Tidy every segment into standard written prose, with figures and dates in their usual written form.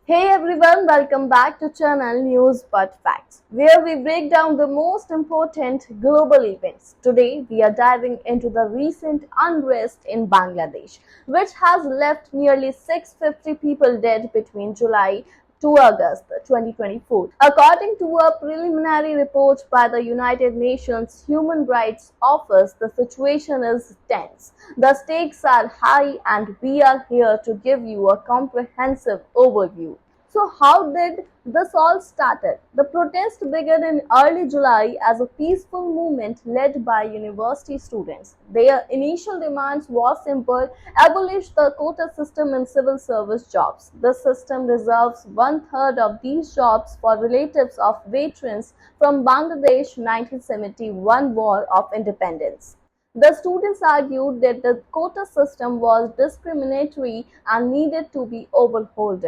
Hey everyone, welcome back to channel News But Facts, where we break down the most important global events. Today, we are diving into the recent unrest in Bangladesh, which has left nearly 650 people dead between July to August 2024. According to a preliminary report by the United Nations Human Rights Office, the situation is tense. The stakes are high, and we are here to give you a comprehensive overview. So, how did this all started? The protest began in early July as a peaceful movement led by university students. Their initial demands was simple: abolish the quota system in civil service jobs. This system reserves one-third of these jobs for relatives of veterans from Bangladesh 1971 War of Independence. The students argued that the quota system was discriminatory and needed to be overhauled.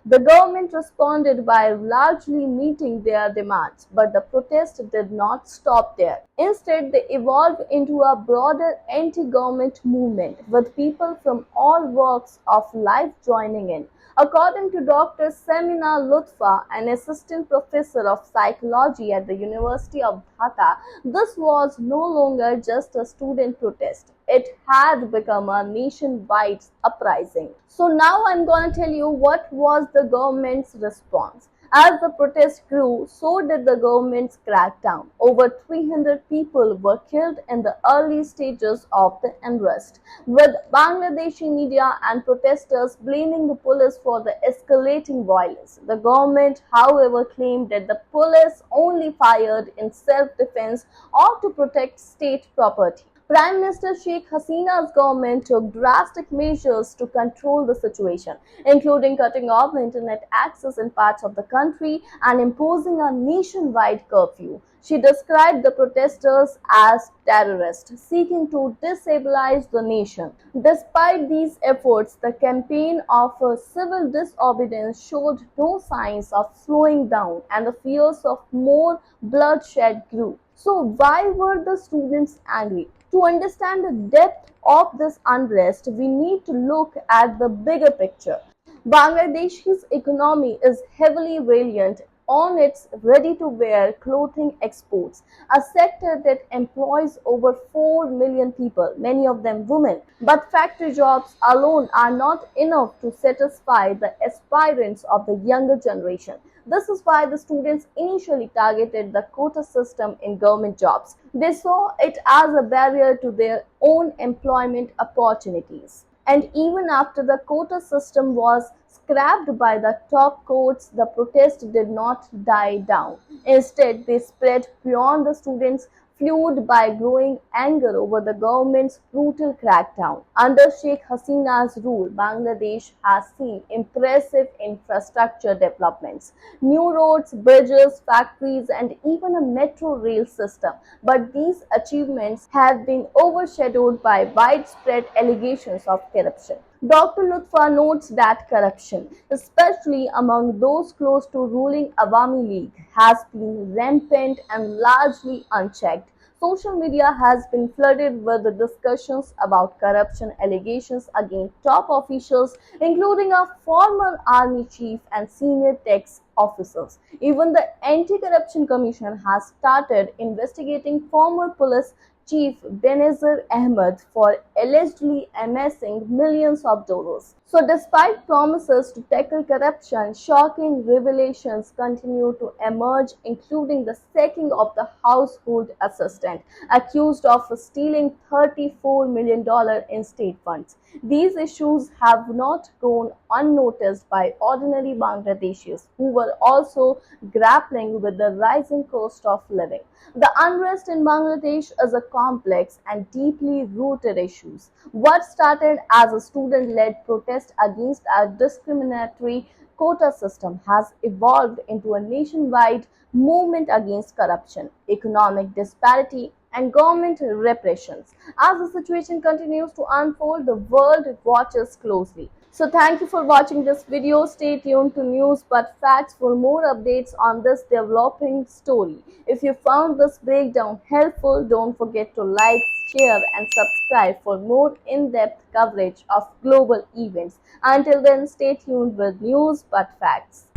The government responded by largely meeting their demands, but the protest did not stop there. Instead, they evolved into a broader anti-government movement, with people from all walks of life joining in. According to Dr. Semina Lutfa, an assistant professor of psychology at the University of Dhaka, this was no longer just a student protest. It had become a nationwide uprising. So now I'm going to tell you what was the government's response. As the protest grew, so did the government's crackdown. Over 300 people were killed in the early stages of the unrest, with Bangladeshi media and protesters blaming the police for the escalating violence. The government, however, claimed that the police only fired in self-defense or to protect state property. Prime Minister Sheikh Hasina's government took drastic measures to control the situation, including cutting off the internet access in parts of the country and imposing a nationwide curfew. She described the protesters as terrorists seeking to destabilize the nation. Despite these efforts, the campaign of civil disobedience showed no signs of slowing down, and the fears of more bloodshed grew. So, why were the students angry? To understand the depth of this unrest, we need to look at the bigger picture. Bangladesh's economy is heavily reliant on its ready-to-wear clothing exports, a sector that employs over 4 million people, many of them women. But factory jobs alone are not enough to satisfy the aspirants of the younger generation. This is why the students initially targeted the quota system in government jobs. They saw it as a barrier to their own employment opportunities. And even after the quota system was scrapped by the top courts, the protest did not die down. Instead, they spread beyond the students, fueled by growing anger over the government's brutal crackdown. Under Sheikh Hasina's rule, Bangladesh has seen impressive infrastructure developments: new roads, bridges, factories, and even a metro rail system. But these achievements have been overshadowed by widespread allegations of corruption. Dr. Lutfa notes that corruption, especially among those close to ruling Awami League, has been rampant and largely unchecked. Social media has been flooded with the discussions about corruption allegations against top officials, including a former army chief and senior tax officers. Even the Anti-Corruption Commission has started investigating former police Chief Benazir Ahmed for allegedly amassing millions of dollars. So, despite promises to tackle corruption, shocking revelations continue to emerge, including the sacking of the household assistant, accused of stealing $34 million in state funds. These issues have not gone unnoticed by ordinary Bangladeshis who were also grappling with the rising cost of living. The unrest in Bangladesh is a complex and deeply rooted issue. What started as a student-led protest against a discriminatory quota system has evolved into a nationwide movement against corruption, economic disparity, and government repressions. As the situation continues to unfold, the world watches closely. So thank you for watching this video. Stay tuned to News But Facts for more updates on this developing story. If you found this breakdown helpful, don't forget to like, share and subscribe for more in-depth coverage of global events. Until then, stay tuned with News But Facts.